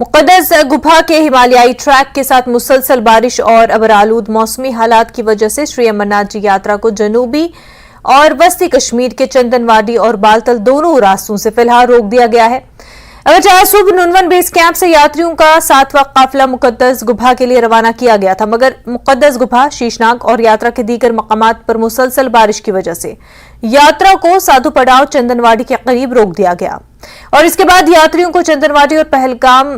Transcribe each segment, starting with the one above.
मुकद्दस गुफा के हिमालयाई ट्रैक के साथ मुसलसल बारिश और अबरालूद मौसमी हालात की वजह से श्री अमरनाथ जी यात्रा को जनूबी और वस्ती कश्मीर के चंदनवाडी और बालतल दोनों रास्तों से फिलहाल रोक दिया गया है। अगरचे आज सुबह नुनवन बेस कैंप से यात्रियों का 7वां काफिला मुकद्दस गुफा के लिए रवाना किया गया था, मगर मुकद्दस गुफा, शीशनाग और यात्रा के दीगर मकामात पर मुसलसल बारिश की वजह से यात्रा को साधु पड़ाव चंदनवाडी के करीब रोक दिया गया और इसके बाद यात्रियों को चंदनवाडी और पहलगाम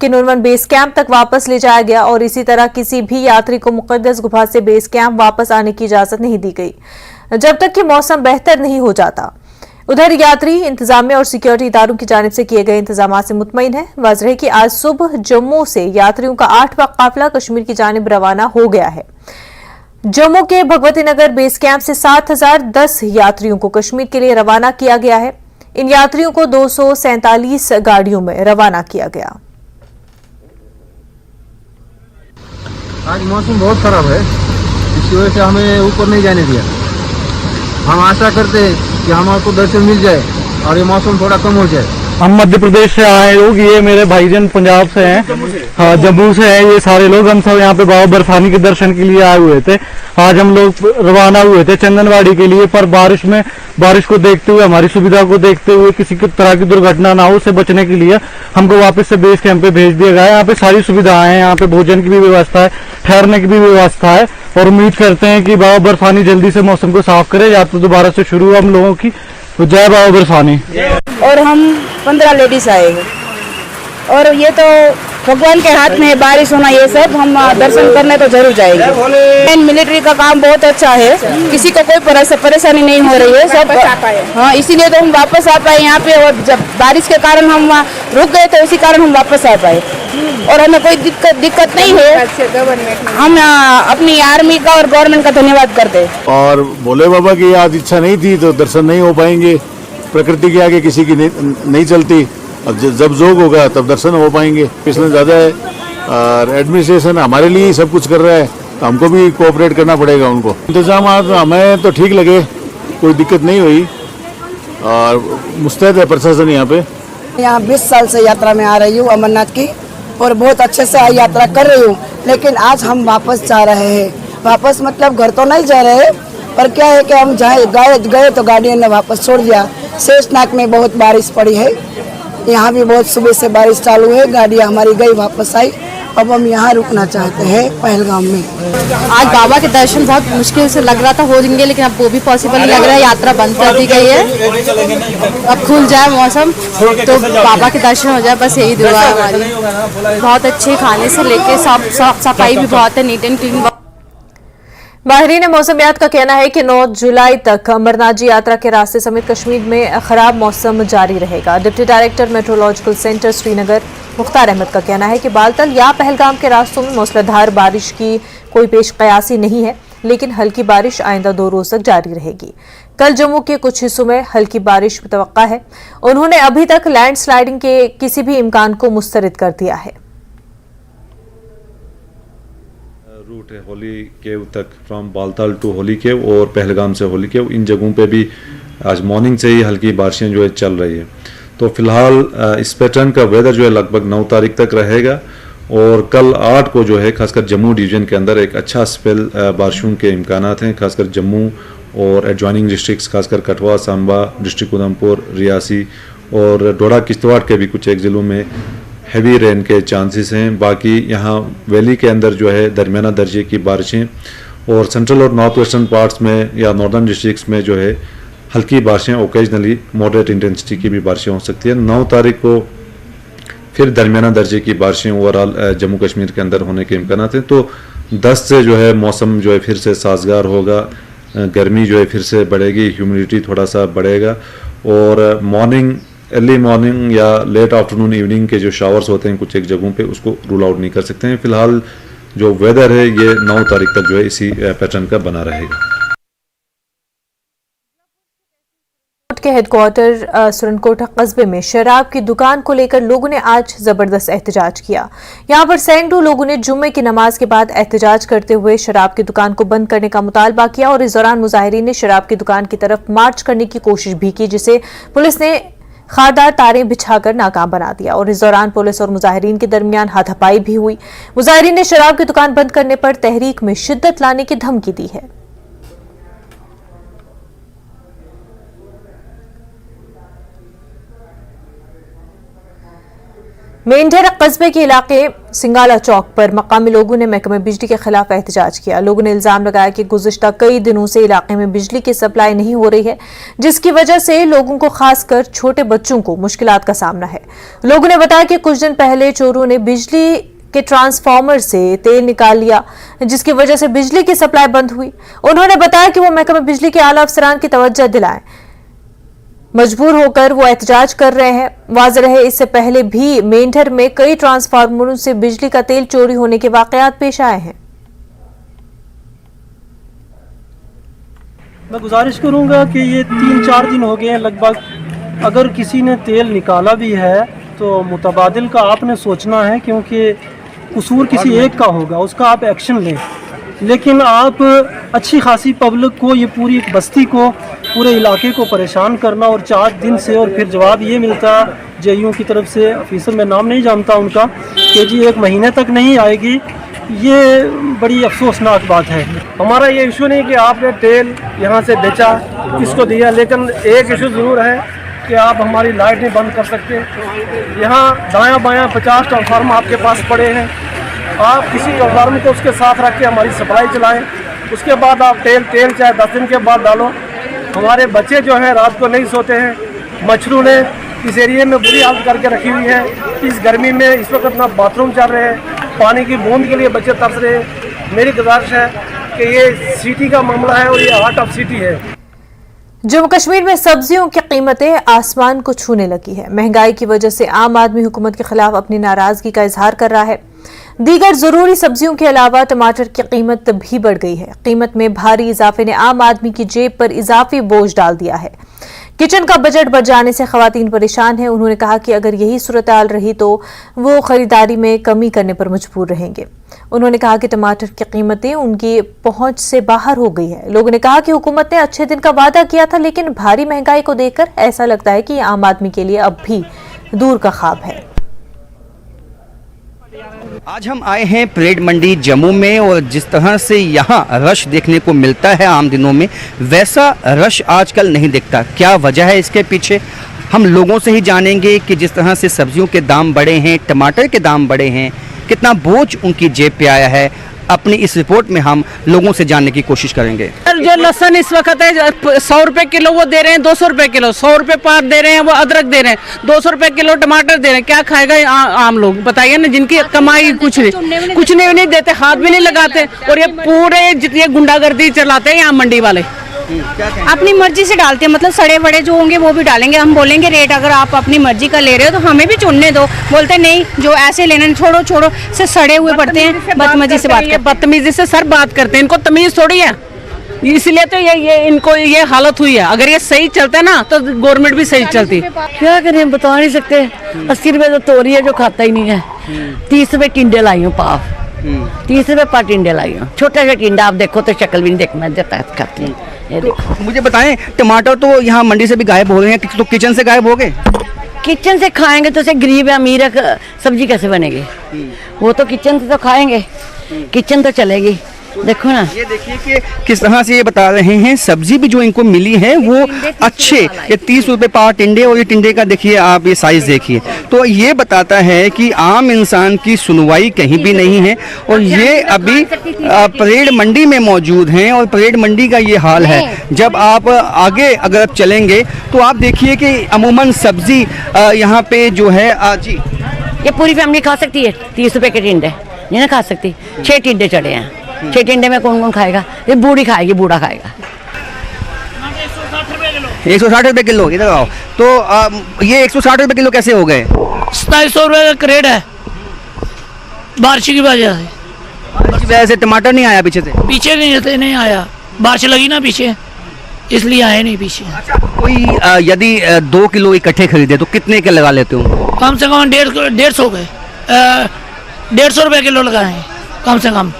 के नुनवन बेस कैंप तक वापस ले जाया गया और इसी तरह किसी भी यात्री को मुकद्दस गुफा से बेस कैंप वापस आने की इजाजत नहीं दी गई जब तक कि मौसम बेहतर नहीं हो जाता। उधर यात्री इंतजामिया और सिक्योरिटी इदारों की जानिब से किए गए इंतजाम से मुतमईन है। वाज़ेह है कि आज सुबह जम्मू से यात्रियों का 8वां काफिला कश्मीर की जानिब रवाना हो गया है। जम्मू के भगवती नगर बेस कैंप से 7010 यात्रियों को कश्मीर के लिए रवाना किया गया है। इन यात्रियों को 247 गाड़ियों में रवाना किया गया। आज मौसम बहुत खराब है, इसकी वजह से हमें ऊपर नहीं जाने दिया। हम आशा करते हैं कि हमको दर्शन मिल जाए और ये मौसम थोड़ा कम हो जाए। हम मध्य प्रदेश से आए लोग, ये मेरे भाईजान पंजाब से हैं, हाँ जम्मू से हैं, ये सारे लोग हम सब यहाँ पे बाबा बर्फानी के दर्शन के लिए आए हुए थे। आज हम लोग रवाना हुए थे चंदनवाड़ी के लिए, पर बारिश को देखते हुए, हमारी सुविधा को देखते हुए, किसी तरह की दुर्घटना ना हो, उससे बचने के लिए हमको वापस से बेस कैंप पे भेज दिया गया है। यहाँ पे सारी सुविधाएं हैं, यहाँ पे भोजन की भी व्यवस्था है, ठहरने की भी व्यवस्था है और उम्मीद करते हैं कि बाबा बर्फानी जल्दी से मौसम को साफ करे, यात्रा दोबारा से शुरू हो हम लोगों की। जय बाबा बर्फानी। और हम 15 लेडीज आए हैं और ये तो भगवान के हाथ में है, बारिश होना ये सब, हम दर्शन करने तो जरूर जाएंगे। मिलिट्री का काम बहुत अच्छा है, किसी को कोई परेशानी नहीं हो रही है, सब हाँ, इसीलिए तो हम वापस आ पाए यहाँ पे। और जब बारिश के कारण हम रुक गए तो इसी कारण हम वापस आ पाए और हमें कोई दिक्कत नहीं है। हम अपनी आर्मी का और गवर्नमेंट का धन्यवाद करते हैं। और भोले बाबा की आज इच्छा नहीं थी तो दर्शन नहीं हो पाएंगे, प्रकृति के आगे किसी की नहीं चलती। अब जब जोग होगा तब दर्शन हो पाएंगे। इसलिए ज़्यादा है और एडमिनिस्ट्रेशन हमारे लिए सब कुछ कर रहा है, तो हमको भी कोऑपरेट करना पड़ेगा उनको। इंतजाम हमें तो ठीक लगे, कोई दिक्कत नहीं हुई और मुस्तैद है प्रशासन यहाँ पे। यहाँ 20 साल से यात्रा में आ रही हूँ अमरनाथ की और बहुत अच्छे से यात्रा कर रही हूँ, लेकिन आज हम वापस जा रहे हैं। वापस मतलब घर तो नहीं जा रहे, पर क्या है कि हम गए तो गाड़ियों ने वापस छोड़ दिया। शेषनाग में बहुत बारिश पड़ी है, यहाँ भी बहुत सुबह से बारिश चालू है, गाड़ियाँ हमारी गई वापस आई। अब हम यहाँ रुकना चाहते हैं पहलगाम में। आज बाबा के दर्शन बहुत मुश्किल से लग रहा था हो जाएंगे, लेकिन अब वो भी पॉसिबल नहीं लग रहा है। यात्रा बंद कर दी गई है, अब खुल जाए मौसम तो बाबा के दर्शन हो जाए, बस यही दुआ है हमारी। बहुत अच्छे खाने से लेके साफ सफाई भी बहुत है, नीट एंड क्लीन। माहिरीन मौसमियात का कहना है कि 9 जुलाई तक अमरनाथ जी यात्रा के रास्ते समेत कश्मीर में खराब मौसम जारी रहेगा। Deputy director meteorological centre Srinagar Mukhtar Ahmad का कहना है कि बालतल या पहलगाम के रास्तों में मूसलाधार बारिश की कोई पेश कयासी नहीं है, लेकिन हल्की बारिश आइंदा 2 रोज तक जारी रहेगी। कल जम्मू के कुछ हिस्सों में हल्की बारिश मुतवक्का है। उन्होंने अभी तक लैंडस्लाइडिंग के किसी भी इम्कान को मुस्तरद कर दिया है। रूट है होली केव तक, फ्रॉम बालताल टू होली केव और पहलगाम से होली केव, इन जगहों पे भी आज मॉर्निंग से ही हल्की बारिशें जो है चल रही है। तो फिलहाल इस पैटर्न का वेदर जो है लगभग 9 तारीख तक रहेगा और कल 8 को जो है खासकर जम्मू डिवीजन के अंदर एक अच्छा स्पेल बारिशों के इम्कानात हैं, खासकर जम्मू और एडजॉइनिंग डिस्ट्रिक्ट्स, खासकर कठुआ, सांबा, डिस्ट्रिक्ट उधमपुर, रियासी और डोडा किश्तवाड़ के भी कुछ एक ज़िलों में हैवी रेन के चांसेस हैं। बाकी यहाँ वैली के अंदर जो है दरमियाना दर्जे की बारिशें और सेंट्रल और नॉर्थ वेस्टर्न पार्ट्स में या नॉर्दर्न डिस्ट्रिक्ट्स में जो है हल्की बारिशें, ओकेजनली मॉडरेट इंटेंसिटी की भी बारिशें हो सकती है। 9 तारीख को फिर दरमियाना दर्जे की बारिशें ओवरऑल जम्मू कश्मीर के अंदर होने के इम्कान हैं। तो 10 से जो है मौसम जो है फिर से साजगार होगा, गर्मी जो है फिर से बढ़ेगी, ह्यूमिडिटी थोड़ा सा बढ़ेगा और अर्ली मॉर्निंग या लेट आफ्टरनून इवनिंग के जो शावर्स होते हैं कुछ एक जगहों पे, उसको रूल आउट नहीं कर सकते हैं। फिलहाल जो वेदर है ये 9 तारीख तक जो है इसी पैटर्न का बना रहेगा। के हेडक्वार्टर सुरनकोटा कस्बे में शराब की दुकान को लेकर लोगों ने आज जबरदस्त एहतजाज किया। यहां पर सैकड़ों लोगों ने जुम्मे की नमाज के बाद एहतजाज करते हुए शराब की दुकान को बंद करने का मुतालबा किया और इस दौरान मुजाहिरीन ने शराब की दुकान की तरफ मार्च करने की कोशिश भी की, जिसे पुलिस ने खारदार तारें बिछाकर नाकाम बना दिया और इस दौरान पुलिस और मुजाहिरीन के दरमियान हाथापाई भी हुई। मुजाहिरीन ने शराब की दुकान बंद करने पर तहरीक में शिद्दत लाने की धमकी दी है। मेंढर कस्बे के इलाके सिंगाला चौक पर मकामी लोगों ने महकमे बिजली के खिलाफ एहतजाज किया। लोगों ने इल्जाम लगाया कि गुज़िश्ता कई दिनों से इलाके में बिजली की सप्लाई नहीं हो रही है, जिसकी वजह से लोगों को खासकर छोटे बच्चों को मुश्किलात का सामना है। लोगों ने बताया कि कुछ दिन पहले चोरों ने बिजली के ट्रांसफार्मर से तेल निकाल लिया, जिसकी वजह से बिजली की सप्लाई बंद हुई। उन्होंने बताया कि वो महकमे बिजली के आला अफसरान की तवज्जो दिलाएं, मजबूर होकर वो एहतजाज कर रहे हैं। वाज़ेह रहे इससे पहले भी मेंढर में कई ट्रांसफार्मरों से बिजली का तेल चोरी होने के वाकयात पेश आए हैं। मैं गुजारिश करूंगा कि ये 3-4 दिन हो गए हैं लगभग, अगर किसी ने तेल निकाला भी है तो मुतबादिल का आपने सोचना है, क्योंकि कसूर किसी एक का होगा, उसका आप एक्शन लें। लेकिन आप अच्छी खासी पब्लिक को, ये पूरी बस्ती को, पूरे इलाके को परेशान करना, और 4 दिन से और फिर जवाब ये मिलता जेयू की तरफ से, ऑफिसर मैं नाम नहीं जानता उनका, कि जी 1 महीने तक नहीं आएगी। ये बड़ी अफसोसनाक बात है। हमारा ये इशू नहीं कि आपने तेल यहाँ से बेचा, किसको दिया, लेकिन एक इशू ज़रूर है कि आप हमारी लाइट नहीं बंद कर सकते। यहाँ दायां बायां 50 ट्रांसफार्मर आपके पास पड़े हैं, आप किसी ट्रांसफार्मर को उसके साथ रख के हमारी सप्लाई चलाएं, उसके बाद आप तेल चाहे 10 दिन के बाद डालो। हमारे बच्चे जो हैं रात को नहीं सोते हैं, मच्छरों ने इस एरिए में बुरी हालत करके रखी हुई है। इस गर्मी में इस वक्त अपना बाथरूम चल रहे हैं, पानी की बूंद के लिए बच्चे तरस रहे हैं। मेरी गुजारिश है कि ये सिटी का मामला है और ये हार्ट ऑफ सिटी है। जम्मू कश्मीर में सब्जियों की कीमतें आसमान को छूने लगी है। महंगाई की वजह से आम आदमी हुकूमत के खिलाफ अपनी नाराजगी का इजहार कर रहा है। दीगर जरूरी सब्जियों के अलावा टमाटर की कीमत भी बढ़ गई है। कीमत में भारी इजाफे ने आम आदमी की जेब पर इजाफी बोझ डाल दिया है। किचन का बजट बढ़ जाने से खवातीन परेशान हैं। उन्होंने कहा कि अगर यही सूरत हाल रही तो वो खरीदारी में कमी करने पर मजबूर रहेंगे। उन्होंने कहा कि टमाटर की कीमतें उनकी पहुंच से बाहर हो गई है। लोगों ने कहा कि हुकूमत ने अच्छे दिन का वादा किया था, लेकिन भारी महंगाई को देखकर ऐसा लगता है कि आम आदमी के लिए अब भी दूर का ख्वाब है। आज हम आए हैं परेड मंडी जम्मू में, और जिस तरह से यहाँ रश देखने को मिलता है आम दिनों में, वैसा रश आजकल नहीं दिखता। क्या वजह है इसके पीछे, हम लोगों से ही जानेंगे कि जिस तरह से सब्जियों के दाम बढ़े हैं, टमाटर के दाम बढ़े हैं, कितना बोझ उनकी जेब पे आया है। अपनी इस रिपोर्ट में हम लोगों से जानने की कोशिश करेंगे। जो लहसुन इस वक्त है 100 रुपए किलो वो दे रहे हैं, 200 रुपए किलो, 100 रुपए पार दे रहे हैं, वो अदरक दे रहे हैं, 200 रुपए किलो टमाटर दे रहे हैं। क्या खाएगा आम लोग, बताइए ना, जिनकी कमाई कुछ नहीं देते, हाथ भी नहीं लगाते, और ये पूरे जितनी गुंडागर्दी चलाते हैं यहाँ मंडी वाले। अपनी मर्जी से डालते हैं, मतलब सड़े बड़े जो होंगे वो भी डालेंगे। हम बोलेंगे रेट अगर आप अपनी मर्जी का ले रहे हो तो हमें भी चुनने दो। बोलते नहीं, जो ऐसे लेना छोड़ो से सड़े हुए पड़ते हैं, बदतमीजी से बात करते हैं, बदतमीजी से सर बात करते हैं। इनको तमीज थोड़ी है, इसलिए तो ये इनको ये हालत हुई है। अगर ये सही चलता है ना तो गवर्नमेंट भी सही चलती। क्या करें, बता नहीं सकते। 80 रुपए तो तोरी है जो खाता ही नहीं है। 30 रुपए टिंडे लाई हूँ पाव, 30 रुपए पर टिंडे लाई हूँ। छोटा सा टिंडा आप देखो तो शक्ल भी नहीं देख, मैं देता खाती हूँ। तो मुझे बताएं, टमाटर तो यहाँ मंडी से भी गायब हो रहे हैं, तो किचन से गायब हो गए। किचन से खाएंगे तो से गरीब है अमीर है, सब्जी कैसे बनेगी? वो तो किचन से तो खाएंगे, किचन तो चलेगी। देखो ना, ये देखिए कि किस तरह से ये बता रहे हैं, सब्जी भी जो इनको मिली है वो अच्छे, ये 30 रुपए पाव टिंडे, और ये टिंडे का देखिए आप ये साइज देखिए, तो ये बताता है कि आम इंसान की सुनवाई कहीं भी नहीं है। और ये अभी परेड मंडी में मौजूद हैं, और परेड मंडी का ये हाल है। जब आप आगे अगर आप चलेंगे तो आप देखिए कि अमूमन सब्जी यहाँ पे जो है जी, ये पूरी फैमिली खा सकती है 30 रुपए के टिंडे, नहीं ना खा सकती। 6 टिंडे चढ़े हैं, 6 टिंडे में कौन कौन खाएगा? ये बूढ़ी खाएगी, बूढ़ा खाएगा। 160 रुपए किलो, इधर आओ। तो ये 160 रुपए किलो कैसे हो गए? 2700 रुपए का क्रेट है, बारिश की वजह से। बारिश की वजह से टमाटर नहीं आया पीछे से? पीछे नहीं आया, बारिश लगी ना पीछे, इसलिए आए नहीं पीछे। अच्छा, कोई यदि 2 किलो इकट्ठे खरीदे तो कितने के लगा लेते हो? कम से कम 150 के 150 रुपए किलो लगाए कम से कम।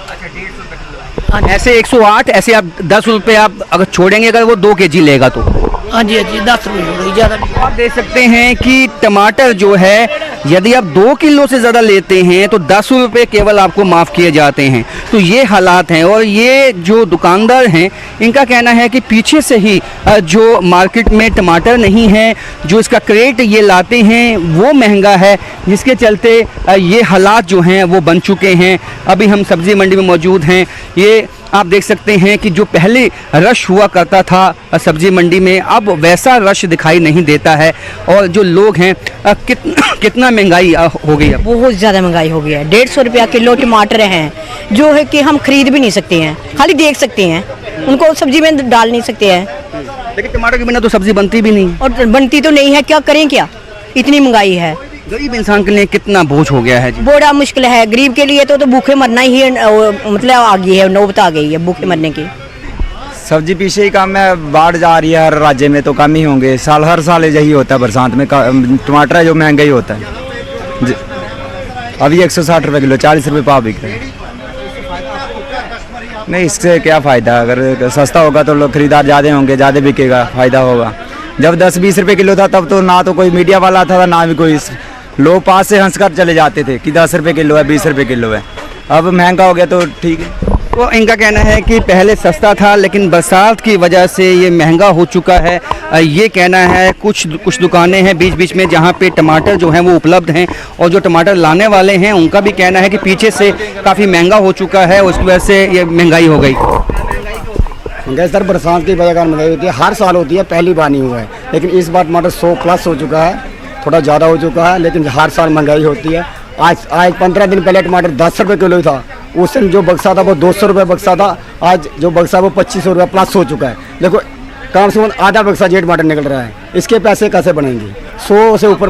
ऐसे 108, ऐसे आप 10 रुपए आप अगर छोड़ेंगे, अगर वो 2 kg लेगा तो हाँ जी 10 रुपये हो गई, ज़्यादा नहीं। आप देख सकते हैं कि टमाटर जो है यदि आप 2 किलो से ज़्यादा लेते हैं तो 10 रुपये केवल आपको माफ़ किए जाते हैं। तो ये हालात हैं और ये जो दुकानदार हैं इनका कहना है कि पीछे से ही जो मार्केट में टमाटर नहीं है, जो इसका क्रेट ये लाते हैं वो महंगा है, जिसके चलते ये हालात जो हैं वो बन चुके हैं। अभी हम सब्ज़ी मंडी में मौजूद हैं। ये आप देख सकते हैं कि जो पहले रश हुआ करता था सब्जी मंडी में, अब वैसा रश दिखाई नहीं देता है। और जो लोग हैं कितना महंगाई हो गई है, बहुत ज़्यादा महंगाई हो गई है। 150 रुपया किलो टमाटर हैं जो है कि हम खरीद भी नहीं सकते हैं, खाली देख सकते हैं, उनको सब्जी में डाल नहीं सकते हैं। लेकिन टमाटर के बिना तो सब्जी बनती भी नहीं और बनती तो नहीं है, क्या करें, क्या इतनी महंगाई है। गरीब इंसान के लिए कितना बोझ हो गया है जी। बड़ा मुश्किल है गरीब के लिए, तो भूखे मरना ही है, मतलब आ गई है, नौबत आ गई है भूखे मरने की। सब्जी पीछे ही काम है, बाढ़ जा रही है हर राज्य में, तो कम ही होंगे। हर साल यही होता है, बरसात में टमाटर जो महंगा ही होता है। अभी 160 रुपये किलो, 40 रुपये पाव बिक रहे हैं। नहीं, इससे क्या फ़ायदा, अगर सस्ता होगा तो लोग खरीदार ज़्यादा होंगे, ज़्यादा बिकेगा, फ़ायदा होगा। जब 10-20 रुपये किलो था तब तो ना तो कोई मीडिया वाला था ना भी कोई, लोग पास से हंस कर चले जाते थे कि 10 रुपये किलो है, 20 रुपये किलो है। अब महंगा हो गया तो ठीक है। तो इनका कहना है कि पहले सस्ता था लेकिन बरसात की वजह से ये महंगा हो चुका है। ये कहना है कुछ दुकानें हैं बीच बीच में जहाँ पे टमाटर जो हैं वो उपलब्ध हैं, और जो टमाटर लाने वाले हैं उनका भी कहना है कि पीछे से काफ़ी महंगा हो चुका है, उसकी वजह से ये महंगाई हो गई। सर बरसात की वजह से महंगाई होती है, हर साल होती है, पहली बार नहीं हुआ है। लेकिन इस बार टमाटर 100 प्लस हो चुका है, थोड़ा ज़्यादा हो चुका है, लेकिन हर साल महंगाई होती है। आज 15 दिन पहले टमाटर 10 रुपये किलो था, उस दिन जो बक्सा था वो 200 रुपये बक्सा था, आज जो बक्सा वो 2500 रुपये प्लस हो चुका है। देखो कम से कम आधा बक्सा ये टमाटर निकल रहा है, इसके पैसे कैसे बनेंगे? 100 से ऊपर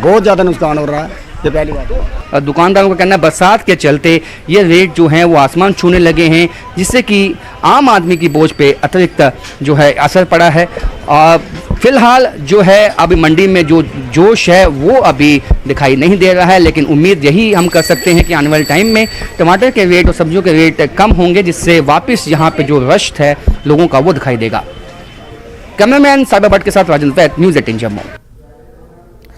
बहुत ज़्यादा नुकसान हो रहा है, ये पहली बात है। दुकानदारों का कहना है बरसात के चलते ये रेट जो हैं वो आसमान छूने लगे हैं, जिससे कि आम आदमी की बोझ पे अतिरिक्त जो है असर पड़ा है। फिलहाल जो है अभी मंडी में जो जोश है वो अभी दिखाई नहीं दे रहा है, लेकिन उम्मीद यही हम कर सकते हैं कि आने वाले टाइम में टमाटर के रेट और सब्जियों के रेट कम होंगे, जिससे वापस यहाँ पे जो रश है लोगों का वो दिखाई देगा। कैमरामैन साहिबा भट्ट के साथ राजेंद्र वैद, न्यूज़ 18 जम्मू।